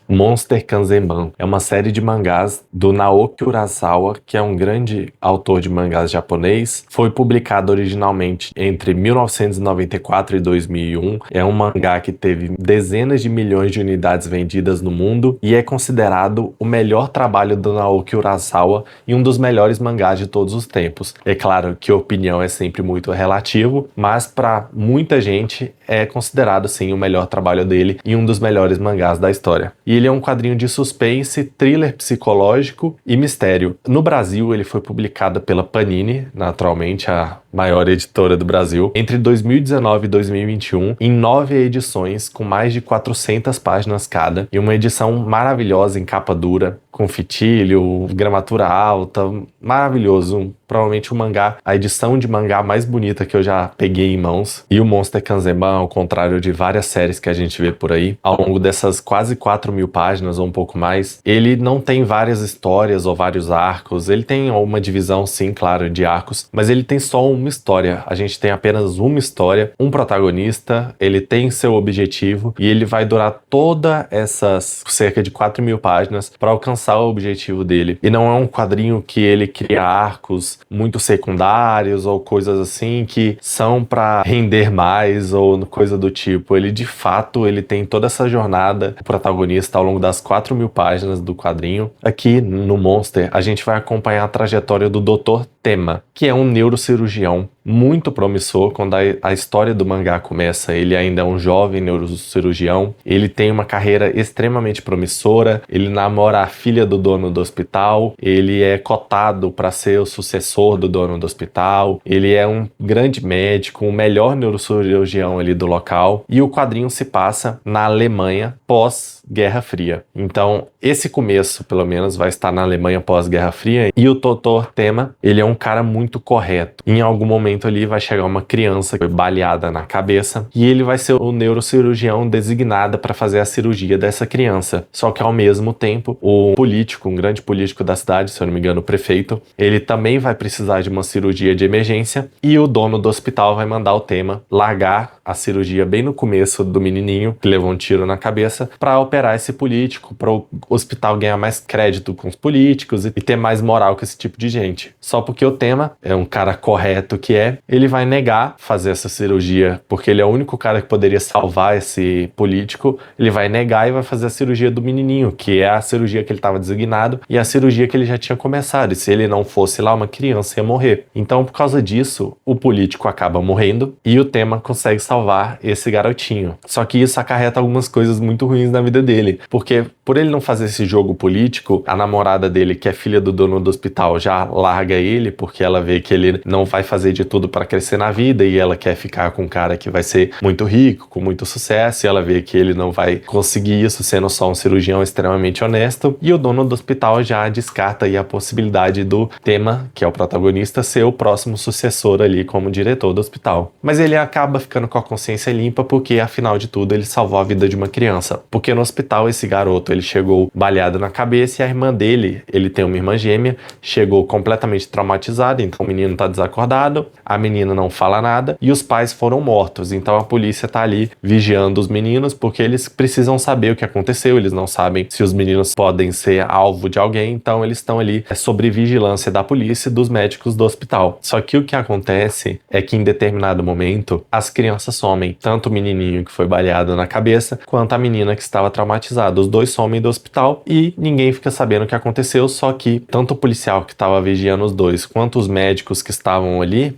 Monster Kanzenban. É uma série de mangás do Naoki Urasawa, que é um grande autor de mangás japonês. Foi publicado originalmente entre 1994 e 2001. É um mangá que teve dezenas de milhões de unidades vendidas no mundo e é considerado o melhor trabalho do Naoki Urasawa e um dos melhores mangás de todos os tempos. É claro que a opinião é sempre muito relativo, mas para muita gente é considerado sim o melhor trabalho dele e um dos melhores mangás da história. E ele é um quadrinho de suspense, thriller psicológico e mistério. No Brasil, ele foi publicado pela Panini, naturalmente a maior editora do Brasil, entre 2019 e 2021, em 9 edições, com mais de 400 páginas cada, e uma edição maravilhosa em capa dura, com fitilho, gramatura alta, maravilhoso. Provavelmente o mangá, a edição de mangá mais bonita que eu já peguei em mãos. E o Monster Kanzenban, ao contrário de várias séries que a gente vê por aí, ao longo dessas quase 4.000 páginas ou um pouco mais, ele não tem várias histórias ou vários arcos. Ele tem uma divisão, sim, claro, de arcos, mas ele tem só uma história. A gente tem apenas uma história, um protagonista, ele tem seu objetivo e ele vai durar toda essas cerca de 4.000 páginas para alcançar o objetivo dele. E não é um quadrinho que ele cria arcos muito secundários ou coisas assim que são para render mais ou coisa do tipo. Ele de fato ele tem toda essa jornada, o protagonista, ao longo das 4.000 páginas do quadrinho. Aqui no Monster a gente vai acompanhar a trajetória do Dr. Tema, que é um neurocirurgião muito promissor. Quando a história do mangá começa, ele ainda é um jovem neurocirurgião, ele tem uma carreira extremamente promissora, ele namora a filha do dono do hospital, ele é cotado para ser o sucessor do dono do hospital, ele é um grande médico, o melhor neurocirurgião ali do local, e o quadrinho se passa na Alemanha pós-Guerra Fria. Então, esse começo, pelo menos, vai estar na Alemanha pós-Guerra Fria, e o Dr. Tema, ele é um cara muito correto. Em algum momento ali vai chegar uma criança que foi baleada na cabeça e ele vai ser o neurocirurgião designado para fazer a cirurgia dessa criança. Só que ao mesmo tempo, o político, um grande político da cidade, se eu não me engano, o prefeito, ele também vai precisar de uma cirurgia de emergência e o dono do hospital vai mandar o Tema largar a cirurgia bem no começo do menininho que levou um tiro na cabeça para operar esse político, para o hospital ganhar mais crédito com os políticos e ter mais moral com esse tipo de gente. Só porque o Tema é um cara correto que ele vai negar fazer essa cirurgia, porque ele é o único cara que poderia salvar esse político. Ele vai negar e vai fazer a cirurgia do menininho, que é a cirurgia que ele estava designado e a cirurgia que ele já tinha começado. E se ele não fosse lá, uma criança ia morrer. Então, por causa disso, o político acaba morrendo e o Tema consegue salvar esse garotinho. Só que isso acarreta algumas coisas muito ruins na vida dele, porque por ele não fazer esse jogo político, a namorada dele, que é filha do dono do hospital, já larga ele, porque ela vê que ele não vai fazer de tudo para crescer na vida e ela quer ficar com um cara que vai ser muito rico, com muito sucesso, e ela vê que ele não vai conseguir isso sendo só um cirurgião extremamente honesto, e o dono do hospital já descarta aí a possibilidade do Tema, que é o protagonista, ser o próximo sucessor ali como diretor do hospital. Mas ele acaba ficando com a consciência limpa porque, afinal de tudo, ele salvou a vida de uma criança. Porque no hospital esse garoto, ele chegou baleado na cabeça e a irmã dele, ele tem uma irmã gêmea, chegou completamente traumatizada, então o menino tá desacordado, a menina não fala nada e os pais foram mortos. Então a polícia tá ali vigiando os meninos porque eles precisam saber o que aconteceu, eles não sabem se os meninos podem ser alvo de alguém, então eles estão ali sob vigilância da polícia e dos médicos do hospital. Só que o que acontece é que em determinado momento as crianças somem, tanto o menininho que foi baleado na cabeça quanto a menina que estava traumatizada. Os dois somem do hospital e ninguém fica sabendo o que aconteceu, só que tanto o policial que estava vigiando os dois quanto os médicos que estavam ali,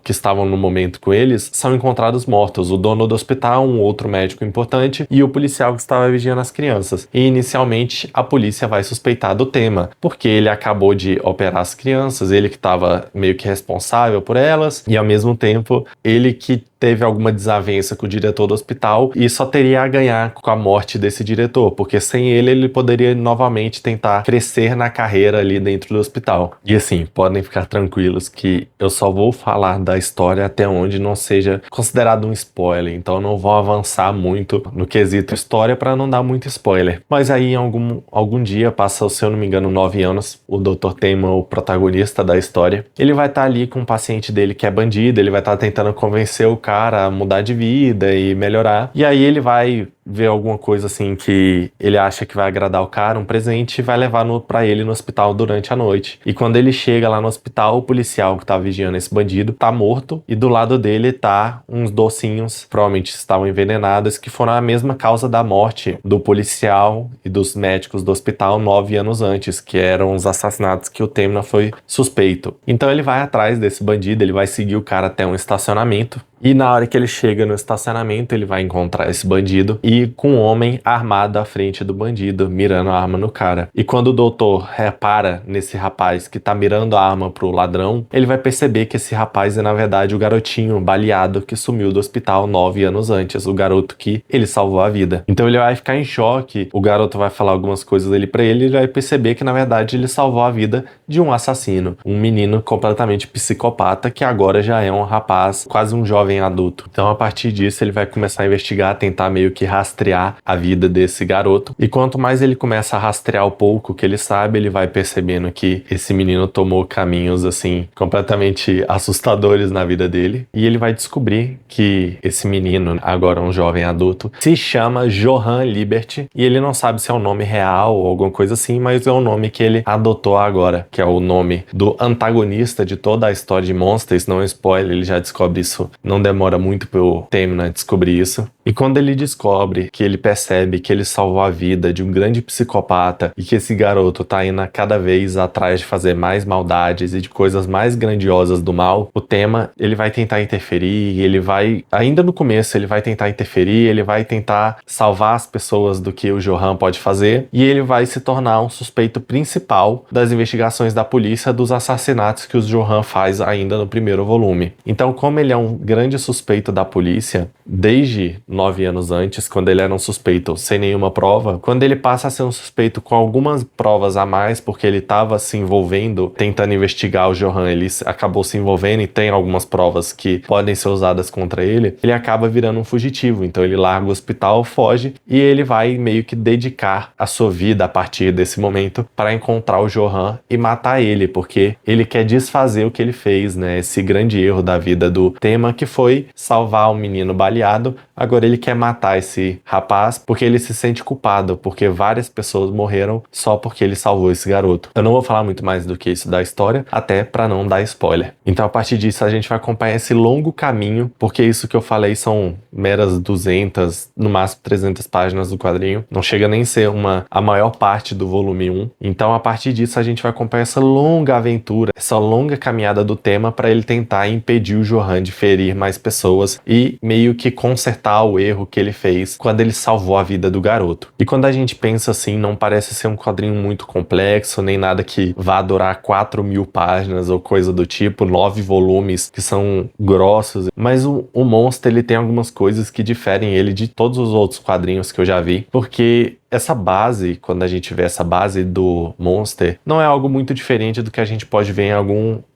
que estavam no momento com eles, são encontrados mortos. O dono do hospital, um outro médico importante e o policial que estava vigiando as crianças. E inicialmente a polícia vai suspeitar do Tema, porque ele acabou de operar as crianças, ele que estava meio que responsável por elas e ao mesmo tempo ele que teve alguma desavença com o diretor do hospital e só teria a ganhar com a morte desse diretor, porque sem ele, ele poderia novamente tentar crescer na carreira ali dentro do hospital. E assim, podem ficar tranquilos que eu só vou falar da história até onde não seja considerado um spoiler, então eu não vou avançar muito no quesito história para não dar muito spoiler. Mas aí em algum dia, passa, se eu não me engano, 9 anos, o Dr. Tema, o protagonista da história, ele vai estar ali com um paciente dele que é bandido, ele vai estar tentando convencer o cara a mudar de vida e melhorar. E aí ele vai ver alguma coisa assim que ele acha que vai agradar o cara, um presente, e vai levar pra ele no hospital durante a noite. E quando ele chega lá no hospital, o policial que tá vigiando esse bandido tá morto e do lado dele tá uns docinhos, provavelmente estavam envenenados, que foram a mesma causa da morte do policial e dos médicos do hospital 9 anos antes, que eram os assassinatos que o Temna foi suspeito. Então ele vai atrás desse bandido, ele vai seguir o cara até um estacionamento. E na hora que ele chega no estacionamento, ele vai encontrar esse bandido e com um homem armado à frente do bandido, mirando a arma no cara. E quando o doutor repara nesse rapaz que tá mirando a arma pro ladrão, ele vai perceber que esse rapaz é, na verdade, o garotinho baleado que sumiu do hospital 9 anos antes, o garoto que ele salvou a vida. Então ele vai ficar em choque, o garoto vai falar algumas coisas ali pra ele e ele vai perceber que, na verdade, ele salvou a vida de um assassino, um menino completamente psicopata que agora já é um rapaz, quase um jovem adulto. Então, a partir disso, ele vai começar a investigar, tentar meio que rastrear a vida desse garoto. E quanto mais ele começa a rastrear o pouco que ele sabe, ele vai percebendo que esse menino tomou caminhos, assim, completamente assustadores na vida dele. E ele vai descobrir que esse menino, agora um jovem adulto, se chama Johann Liebert. E ele não sabe se é um nome real ou alguma coisa assim, mas é o nome que ele adotou agora, que é o nome do antagonista de toda a história de Monsters. Não é spoiler, ele já descobre isso. Não demora muito pro Temna descobrir isso. E quando ele descobre, que ele percebe que ele salvou a vida de um grande psicopata e que esse garoto tá indo cada vez atrás de fazer mais maldades e de coisas mais grandiosas do mal, o Temma, ele vai tentar interferir, ele vai, ainda no começo, ele vai tentar interferir, ele vai tentar salvar as pessoas do que o Johann pode fazer e ele vai se tornar um suspeito principal das investigações da polícia dos assassinatos que o Johann faz ainda no primeiro volume. Então, como ele é um grande suspeito da polícia, desde 9 anos antes, quando ele era um suspeito sem nenhuma prova, quando ele passa a ser um suspeito com algumas provas a mais, porque ele estava se envolvendo, tentando investigar o Johann, ele acabou se envolvendo e tem algumas provas que podem ser usadas contra ele, ele acaba virando um fugitivo. Então ele larga o hospital, foge e ele vai meio que dedicar a sua vida a partir desse momento para encontrar o Johann e matar ele, porque ele quer desfazer o que ele fez, né? Esse grande erro da vida do Temma, que foi salvar um menino baleado. Agora ele quer matar esse rapaz porque ele se sente culpado, porque várias pessoas morreram só porque ele salvou esse garoto. Eu não vou falar muito mais do que isso da história, até para não dar spoiler. Então a partir disso a gente vai acompanhar esse longo caminho, porque isso que eu falei são meras 200, no máximo 300 páginas do quadrinho. Não chega nem a ser a maior parte do volume 1. Então a partir disso a gente vai acompanhar essa longa aventura, essa longa caminhada do Temma para ele tentar impedir o Johann de ferir mais pessoas e meio que consertar o erro que ele fez quando ele salvou a vida do garoto. E quando a gente pensa assim, não parece ser um quadrinho muito complexo, nem nada que vá durar 4.000 páginas ou coisa do tipo, 9 volumes que são grossos, mas o Monster, ele tem algumas coisas que diferem ele de todos os outros quadrinhos que eu já vi, porque essa base, quando a gente vê essa base do Monster, não é algo muito diferente do que a gente pode ver em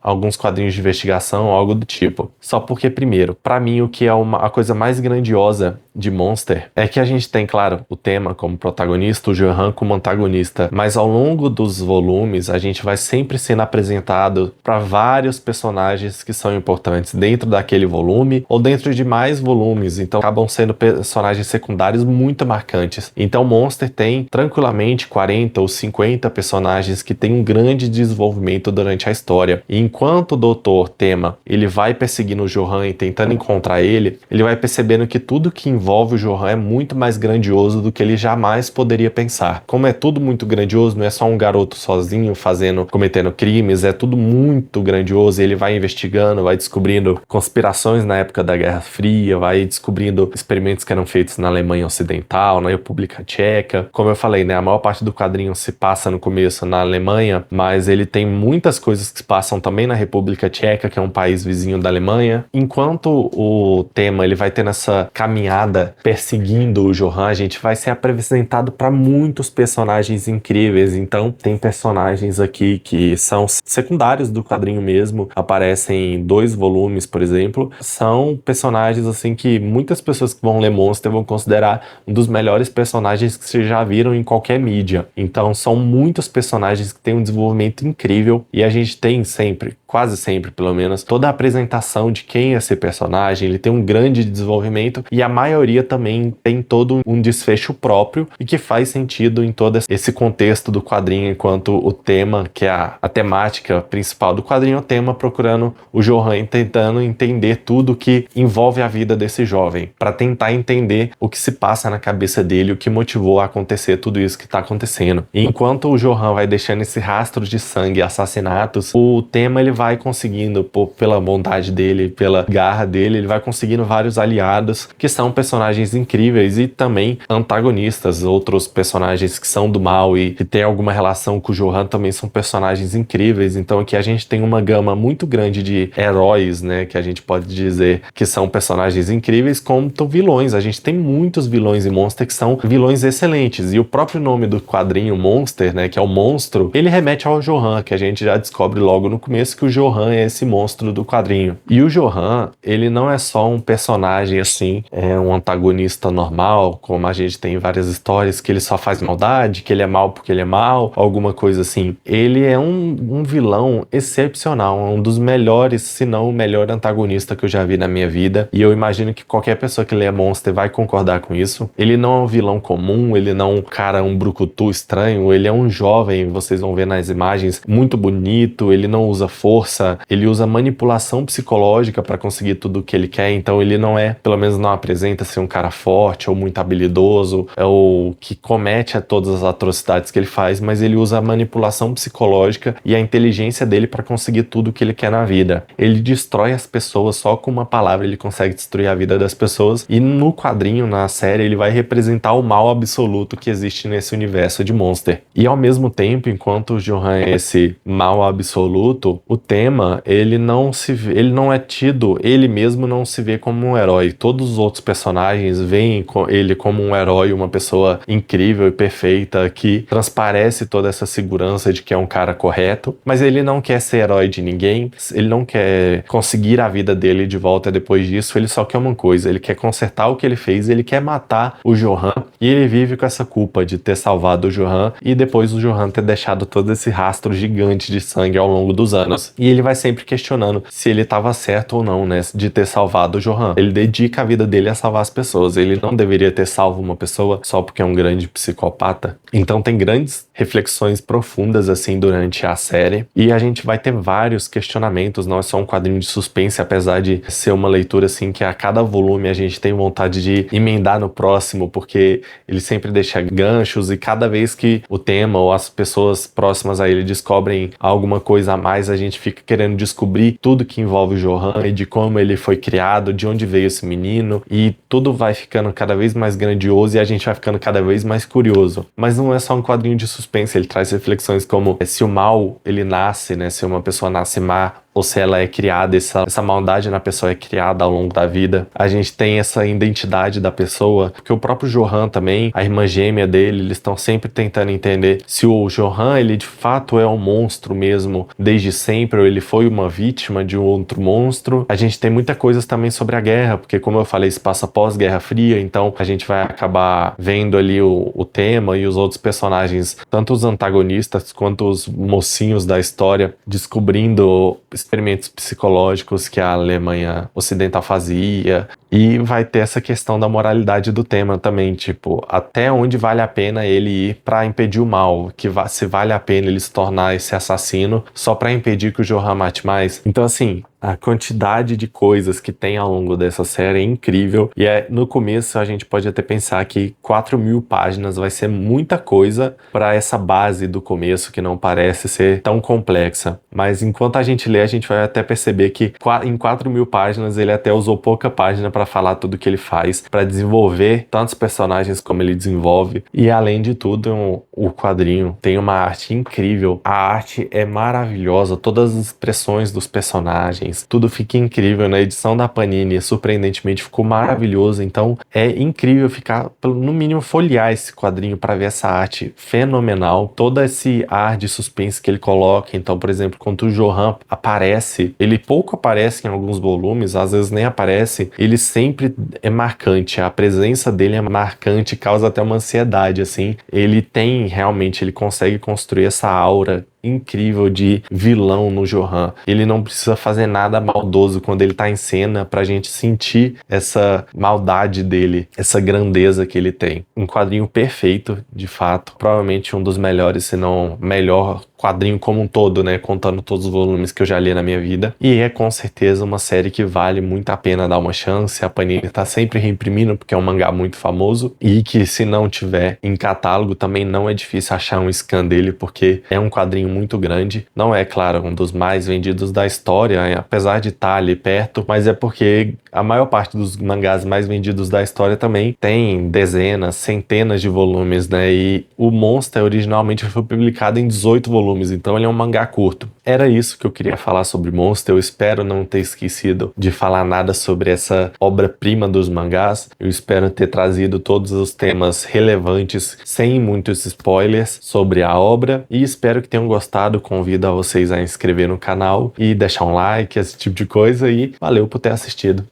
alguns quadrinhos de investigação ou algo do tipo. Só porque, primeiro, pra mim o que é a coisa mais grandiosa de Monster é que a gente tem, claro, o Temma como protagonista, o Johann como antagonista, mas ao longo dos volumes a gente vai sempre sendo apresentado para vários personagens que são importantes dentro daquele volume ou dentro de mais volumes, então acabam sendo personagens secundários muito marcantes. Então Monster tem tranquilamente 40 ou 50 personagens que têm um grande desenvolvimento durante a história. E enquanto o Dr. Temma, ele vai perseguindo o Johann e tentando encontrar ele vai percebendo que tudo que envolve o Johann é muito mais grandioso do que ele jamais poderia pensar. Como é tudo muito grandioso, não é só um garoto sozinho cometendo crimes, é tudo muito grandioso. Ele vai investigando, vai descobrindo conspirações na época da Guerra Fria, vai descobrindo experimentos que eram feitos na Alemanha Ocidental, na República Tcheca. Como eu falei, né, a maior parte do quadrinho se passa no começo na Alemanha, mas ele tem muitas coisas que se passam também na República Tcheca, que é um país vizinho da Alemanha. Enquanto o Temma, ele vai tendo essa caminhada perseguindo o Johann, a gente vai ser apresentado para muitos personagens incríveis. Então tem personagens aqui que são secundários do quadrinho mesmo, aparecem em 2 volumes, por exemplo. São personagens assim que muitas pessoas que vão ler Monster vão considerar um dos melhores personagens que vocês já viram em qualquer mídia. Então são muitos personagens que têm um desenvolvimento incrível e a gente tem sempre, quase sempre pelo menos, toda a apresentação de quem é esse personagem, ele tem um grande desenvolvimento e a maioria também tem todo um desfecho próprio e que faz sentido em todo esse contexto do quadrinho, enquanto o tema, que é a temática principal do quadrinho, é o tema procurando o Johan tentando entender tudo que envolve a vida desse jovem, para tentar entender o que se passa na cabeça dele, o que motivou a acontecer tudo isso que está acontecendo. E enquanto o Johan vai deixando esse rastro de sangue e assassinatos, o tema ele vai conseguindo, pela bondade dele, pela garra dele, ele vai conseguindo vários aliados que são personagens incríveis e também antagonistas, outros personagens que são do mal e que tem alguma relação com o Johan também são personagens incríveis. Então aqui a gente tem uma gama muito grande de heróis, né, que a gente pode dizer que são personagens incríveis, como vilões. A gente tem muitos vilões em Monster que são vilões excelentes, e o próprio nome do quadrinho Monster, né, que é o monstro, ele remete ao Johan, que a gente já descobre logo no começo que o Johan é esse monstro do quadrinho. E o Johan, ele não é só um personagem assim, é um antagonista normal, como a gente tem em várias histórias, que ele só faz maldade, que ele é mal porque ele é mal, alguma coisa assim. Ele é um vilão excepcional, um dos melhores, se não o melhor antagonista que eu já vi na minha vida, e eu imagino que qualquer pessoa que lê Monster vai concordar com isso. Ele não é um vilão comum, ele não é um cara, um brucutu estranho, ele é um jovem, vocês vão ver nas imagens, muito bonito, ele não usa força, ele usa manipulação psicológica para conseguir tudo o que ele quer, então ele não é, pelo menos não apresenta ser um cara forte ou muito habilidoso, ou que comete todas as atrocidades que ele faz, mas ele usa a manipulação psicológica e a inteligência dele para conseguir tudo o que ele quer na vida. Ele destrói as pessoas só com uma palavra, ele consegue destruir a vida das pessoas, e no quadrinho, na série, ele vai representar o mal absoluto que existe nesse universo de Monster. E ao mesmo tempo, enquanto o Johan é esse mal absoluto, o tema, ele não é tido, ele mesmo não se vê como um herói. Todos os outros personagens veem ele como um herói, uma pessoa incrível e perfeita, que transparece toda essa segurança de que é um cara correto, mas ele não quer ser herói de ninguém, ele não quer conseguir a vida dele de volta depois disso, ele só quer uma coisa, ele quer consertar o que ele fez, ele quer matar o Johan, e ele vive com essa culpa de ter salvado o Johan e depois o Johan ter deixado todo esse rastro gigante de sangue ao longo dos anos. E ele vai sempre questionando se ele estava certo ou não, né, de ter salvado o Johan. Ele dedica a vida dele a salvar as pessoas, ele não deveria ter salvo uma pessoa só porque é um grande psicopata. Então tem grandes reflexões profundas assim durante a série, e a gente vai ter vários questionamentos, não é só um quadrinho de suspense, apesar de ser uma leitura assim que a cada volume a gente tem vontade de emendar no próximo, porque ele sempre deixa ganchos e cada vez que o tema ou as pessoas próximas a ele descobrem alguma coisa a mais, a gente fica querendo descobrir tudo que envolve o Johan e de como ele foi criado, de onde veio esse menino, e tudo vai ficando cada vez mais grandioso e a gente vai ficando cada vez mais curioso. Mas não é só um quadrinho de suspense, ele traz reflexões como se o mal ele nasce, né, se uma pessoa nasce má ou se ela é criada, essa maldade na pessoa é criada ao longo da vida. A gente tem essa identidade da pessoa, porque o próprio Johan também, a irmã gêmea dele, eles estão sempre tentando entender se o Johan, ele de fato é um monstro mesmo, desde sempre, ou ele foi uma vítima de um outro monstro. A gente tem muita coisa também sobre a guerra, porque como eu falei, se passa pós-Guerra Fria, então a gente vai acabar vendo ali o tema e os outros personagens, tanto os antagonistas quanto os mocinhos da história, descobrindo experimentos psicológicos que a Alemanha Ocidental fazia, e vai ter essa questão da moralidade do tema também, tipo, até onde vale a pena ele ir para impedir o mal, se vale a pena ele se tornar esse assassino só para impedir que o Johan mate mais. Então assim, a quantidade de coisas que tem ao longo dessa série é incrível, e no começo a gente pode até pensar que 4.000 páginas vai ser muita coisa para essa base do começo que não parece ser tão complexa, mas enquanto a gente lê a gente vai até perceber que em 4.000 páginas ele até usou pouca página para falar tudo que ele faz, para desenvolver tantos personagens como ele desenvolve, e além de tudo o quadrinho. Tem uma arte incrível. A arte é maravilhosa. Todas as expressões dos personagens. Tudo fica incrível. Na edição da Panini, surpreendentemente, ficou maravilhoso. Então, é incrível ficar, no mínimo, folhear esse quadrinho para ver essa arte fenomenal. Todo esse ar de suspense que ele coloca. Então, por exemplo, quando o Johan aparece, ele pouco aparece em alguns volumes, às vezes nem aparece, ele sempre é marcante. A presença dele é marcante, causa até uma ansiedade, assim. Ele consegue construir essa aura incrível de vilão no Johan. Ele não precisa fazer nada maldoso quando ele tá em cena pra gente sentir essa maldade dele, essa grandeza que ele tem. Um quadrinho perfeito, de fato. Provavelmente um dos melhores, se não melhor quadrinho como um todo, né? Contando todos os volumes que eu já li na minha vida. E é com certeza uma série que vale muito a pena dar uma chance. A Panini tá sempre reimprimindo porque é um mangá muito famoso e que se não tiver em catálogo também não é difícil achar um scan dele porque é um quadrinho muito grande. Não é, claro, um dos mais vendidos da história, apesar de estar ali perto, mas é porque a maior parte dos mangás mais vendidos da história também tem dezenas, centenas de volumes, né? E o Monster originalmente foi publicado em 18 volumes, então ele é um mangá curto. Era isso que eu queria falar sobre Monster. Eu espero não ter esquecido de falar nada sobre essa obra-prima dos mangás. Eu espero ter trazido todos os temas relevantes, sem muitos spoilers, sobre a obra. E espero que tenham gostado. Convido a vocês a inscrever no canal e deixar um like, esse tipo de coisa. E valeu por ter assistido.